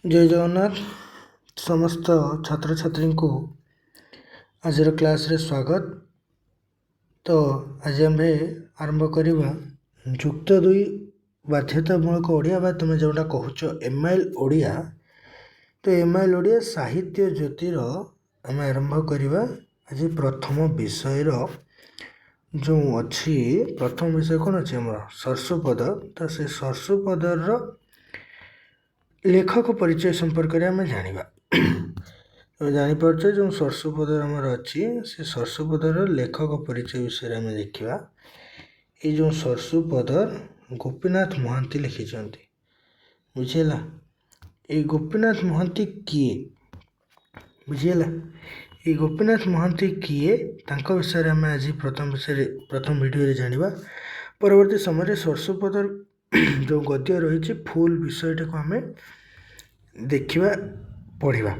जय जगन्नाथ समस्त छात्र छात्री को आज क्लास रे स्वागत। तो आज आम आरंभ करवा जुक्त दुई बाध्यतामूलक ओडिया बा तुम जोटा कहूच एमआईएल ओडिया। तो एमआईएल ओडिया साहित्य ज्योतिर आम आरंभ करवा आज प्रथम विषय जो अच्छी प्रथम विषय कौन अच्छे आम सरस्वपद। तो से सरस्वपदर लेखक परिचय संपर्क में आम जाना तो जापार जो सरस्वपद आमर अच्छी से सरस्वपदर लेखक परिचय विषय आम देखा। ये जो सरस्वपदर गोपीनाथ महांती लिखिं बुझीला। ये गोपीनाथ महांती किए बुझीला। ये गोपीनाथ महांती किए तांको विषय आम आज प्रथम वीडियो जाना। परवर्ती समय सरस्वपदर जो गद्य रही फुल विषयटा को आम देखा पढ़ा।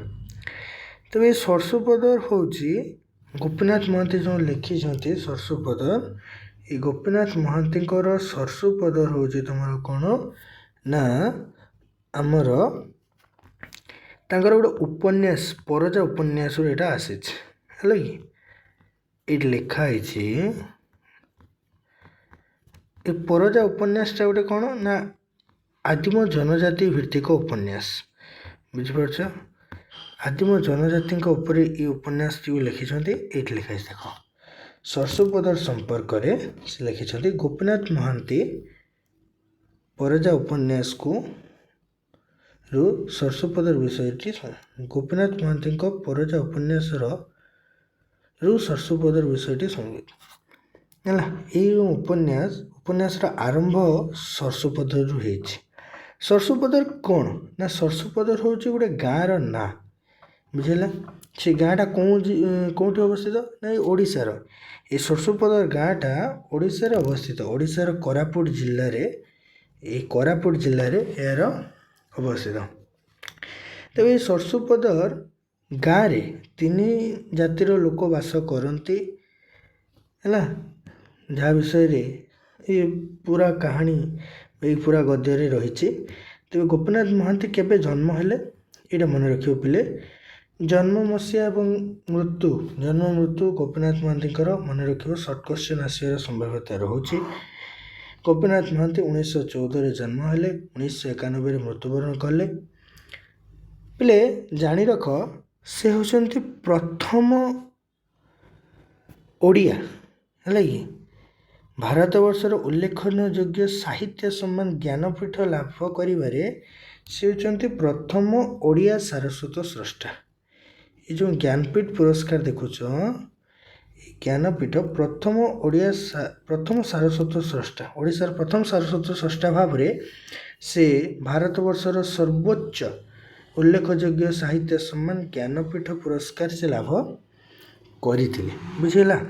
तो ये सरस्वपदर हूँ गोपीनाथ महांती जो लिखि सरस्वपदर। ये गोपीनाथ महांती सरस्वपदर हूँ तुम कौन ना आमर तांकर गोटे उपन्यास परजा उपन्यास यहाँ आसी है कि लिखाई परजा उपन्यासटा गोटे कौन ना आदिम जनजाति भित्तिक उपन्यास बुझीपार। आदिम जनजाति ये उपन्यास जो लिखिं ये लिखाई देख सरस्वपदर संपर्क से लिखिं गोपीनाथ महांती परजा उपन्यास को रु सरस्वपदर विषयटी गोपीनाथ महांती परजा उपन्यास रु सरस्वपदर विषयटी संगीत है। उपन्यास आरंभ सरस्वपदर हो। सरस्वपदर कौन ना सरस्वपदर हूँ गोटे गाँव ना बुझेगा। से गाँटा कौटी अवस्थित ना ओडिशार ये सरस्वपदर गाँटा ओडिशार अवस्थित। ओडिशार कोरापुट जिले में कोरापुट जिले में यार अवस्थित। तो ये सरस्वपदर गाँव में तीन जातिर लोक बास करती है जहाँ विषय रे ये पूरा कहानी ये पूरा गद्य रही। तेज गोपीनाथ महांती केबे जन्म हेले ये मन रखियो पिले। जन्म मसीहा और मृत्यु गोपीनाथ महांती मन रखियो सर्ट क्वेश्चन आसार संभाव्यता रोचे। गोपीनाथ महांती 1914 जन्म हेले 1991 मृत्युवरण कले। पिले जानी रख से होचंती प्रथम ओडिया है कि भारतवर्षर उल्लेखनीय योग्य साहित्य सम्मान ज्ञानपीठ लाभ करिबारे से होचंती प्रथम ओडिया सारस्वत स्रष्टा। ये जो ज्ञानपीठ पुरस्कार देखुच ज्ञानपीठ प्रथम सारस्वत स्रष्टा ओडिशार प्रथम सारस्वत स्रष्टा भाव से भारतवर्षर सर्वोच्च उल्लेखयोग्य साहित्य सम्मान ज्ञानपीठ पुरस्कार से लाभ करथिले बुझेला।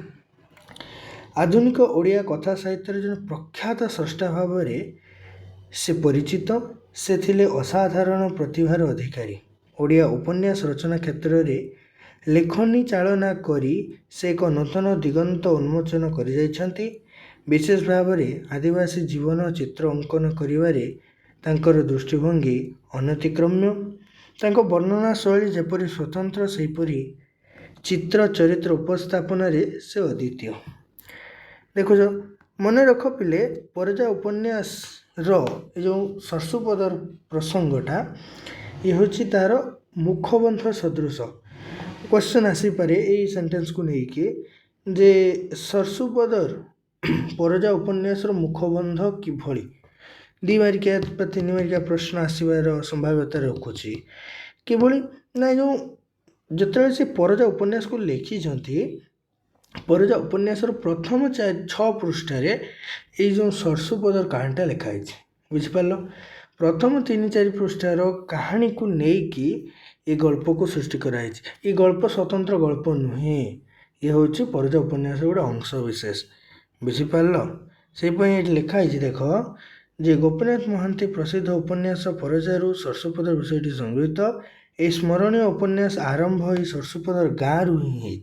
आधुनिक ओडिया कथा साहित्य जो प्रख्यात स्रष्टा भाव से परिचित से थिले असाधारण प्रतिभार अधिकारी। ओडिया उपन्यास रचना क्षेत्र में लेखनी चालना करी से एक नूतन दिगंत उन्मोचन कर जाइछंती। विशेष भाव आदिवासी जीवन चित्र अंकन करिवारे तांकर दृष्टिभंगी अनतिक्रम्य। तांको वर्णना शैली जेपरी स्वतंत्र सेपरी चित्र चरित्र उपस्थापन से अद्वितीय। देखो मन रख पिले परजा उपन्यास जो सरस्वपदर प्रसंगटा ये हूँ तार मुखबंध सदृश क्वेश्चन आसीपे यही सेंटेंस को लेकिन जे सरस्वपदर परजा उपन्यास मुखबंध किभली 2 मार्किया 3 मार्किया प्रश्न आसबार संभाव्यता रखुची किभली ना जो जिते से परजा उपन्यास को लिखिं परजा उपन्यासर प्रथम 6 पृष्ठार ये जो सरस्वपदर कहानीटा लिखाई बुझिपार। प्रथम 3-4 पृष्ठार कहानी को लेकिन ये गल्प को सृष्टि कराई। ये गल्प स्वतंत्र गल्प नुहे ये हूँ परजा उपन्यास गोटे अंश विशेष बुझिपार। से लिखाई देख जे गोपीनाथ महांती प्रसिद्ध उपन्यास परजारू सरस्वपदर विषयटी संगृहीत। ये स्मरणीय उपन्यास आरंभ ये सरस्वपदर गाँव ही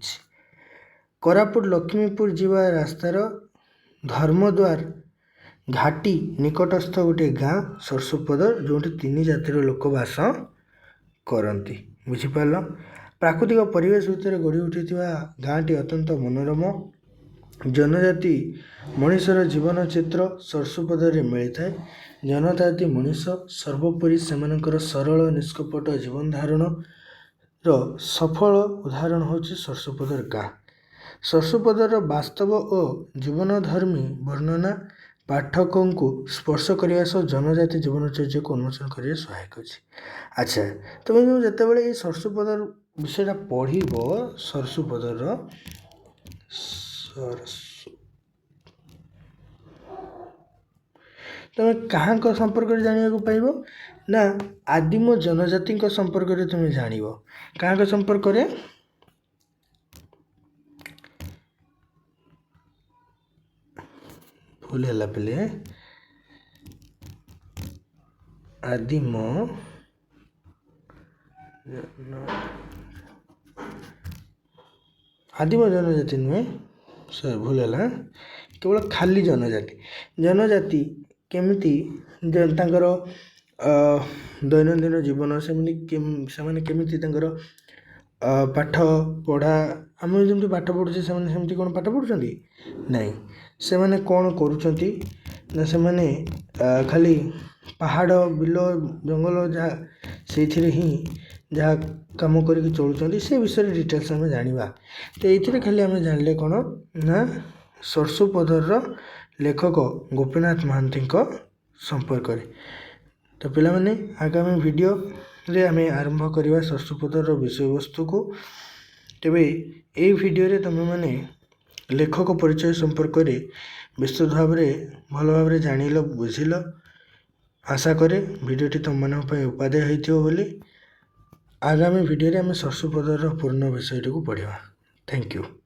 कोरापुट लक्ष्मीपुर जीवा रास्तार धर्मद्वार घाटी निकटस्थ गोटे गाँ सरस्वपदर जो 3 जातिर लोक बास କରନ୍ତି। ବୁଝିପାରିଲ? ପ୍ରାକୃତିକ ପରିବେଶ ଭିତରେ ଗଢ଼ି ଉଠିଥିବା ଗାଁଟି ଅତ୍ୟନ୍ତ ମନୋରମ। ଜନଜାତି ମଣିଷର ଜୀବନ ଚିତ୍ର ସରସ୍ୱପଦରେ ମିଳିଥାଏ। ଜନଜାତି ମଣିଷ ସର୍ବୋପରି ସେମାନଙ୍କର ସରଳ ନିଷ୍କପଟ ଜୀବନ ଧାରଣର ସଫଳ ଉଦାହରଣ ହେଉଛି ସରସ୍ୱପଦର ଗାଁ। ସରସ୍ୱପଦର ବାସ୍ତବ ଓ ଜୀବନଧର୍ମୀ ବର୍ଣ୍ଣନା ପାଠକଙ୍କୁ ସ୍ପର୍ଶ କରିବା ସହ ଜନଜାତି ଜୀବନଚର୍ଯ୍ୟାକୁ ଉନ୍ମୋଚନ କରିବାରେ ସହାୟକ ଅଛି। ଆଚ୍ଛା, ତୁମେ ଯେତେବେଳେ ଏଇ ସରସ୍ୱପଦର ବିଷୟଟା ପଢ଼ିବ, ସରସ୍ୱପଦର ତୁମେ କାହାଙ୍କ ସମ୍ପର୍କରେ ଜାଣିବାକୁ ପାଇବ ନା ଆଦିମ ଜନଜାତିଙ୍କ ସମ୍ପର୍କରେ ତୁମେ ଜାଣିବ। କାହାଙ୍କ ସମ୍ପର୍କରେ? ଭୁଲ ହେଲା ପିଲେ, ଆଦିମ ଜନଜାତି ନୁହେଁ, ସରି ଭୁଲ ହେଲା, କେବଳ ଖାଲି ଜନଜାତି କେମିତି ତାଙ୍କର ଦୈନନ୍ଦିନ ଜୀବନ, ସେମାନେ କେମିତି ତାଙ୍କର ପାଠ ପଢ଼ା, ଆମେ ଯେମିତି ପାଠ ପଢ଼ୁଛେ ସେମାନେ ସେମିତି କ'ଣ ପାଠ ପଢ଼ୁଛନ୍ତି? ନାହିଁ। ସେମାନେ କ'ଣ କରୁଛନ୍ତି ନା ସେମାନେ ଖାଲି ପାହାଡ଼, ବିଲ, ଜଙ୍ଗଲ ଯାହା ସେଇଥିରେ ହିଁ ଯାହା କାମ କରିକି ଚଳୁଛନ୍ତି, ସେ ବିଷୟରେ ଡିଟେଲ୍ସ ଆମେ ଜାଣିବା। ତ ଏଇଥିରେ ଖାଲି ଆମେ ଜାଣିଲେ କ'ଣ ନା ସରସ୍ୱପଦର ଲେଖକ ଗୋପୀନାଥ ମହାନ୍ତିଙ୍କ ସମ୍ପର୍କରେ। ତ ପିଲାମାନେ, ଆଗାମୀ ଭିଡ଼ିଓରେ ଆମେ ଆରମ୍ଭ କରିବା ସରସ୍ୱପଦର ବିଷୟବସ୍ତୁକୁ। ତେବେ ଏଇ ଭିଡ଼ିଓରେ ତୁମେମାନେ ଲେଖକ ପରିଚୟ ସମ୍ପର୍କରେ ବିସ୍ତୃତ ଭାବରେ ଭଲ ଭାବରେ ଜାଣିଲ, ବୁଝିଲ। ଆଶା କରେ ଭିଡ଼ିଓଟି ତୁମମାନଙ୍କ ପାଇଁ ଉପାଦେୟ ହୋଇଥିବ ବୋଲି। ଆଗାମୀ ଭିଡ଼ିଓରେ ଆମେ ସରସ୍ୱପଦର ପୂର୍ଣ୍ଣ ବିଷୟଟିକୁ ପଢ଼ିବା। Thank you.